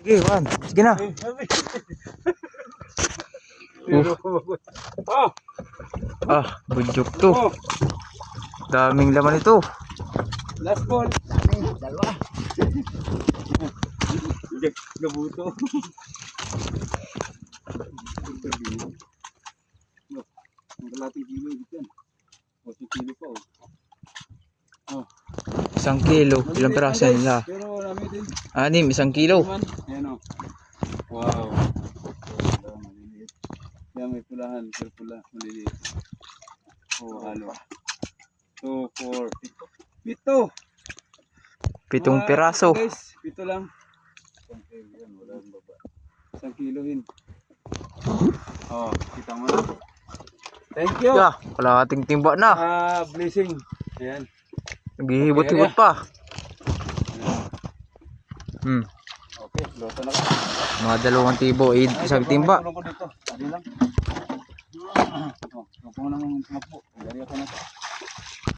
Sige, Juan. Sige na. Budyok to. Daming laman ito. Last ball. Dalawa. Nabuto. Ang kalating kilo dito. 8 kilo pa oh. 1 kilo. Ilang peraso nila? Pero marami din. 6, 1 kilo. Ayan oh. Wow. Maliliit. Yan may pulahan. Pero pula. Maliliit. Oh, halo. 2, 4, 7. 7 peraso. Guys, 7 lang. 1 kilo yan. Wala ang baba. 1 kilohin. Oh, kita mo na. Thank you. Kalahating timba na. Blessing. Ayan. Naghihibot-hibot pa. Okay, loto na ka. Mga 2 tibo, 1 timba. Tulong ko dito. Adi lang. Tulong ko nang tumakbo. Dari ako na to.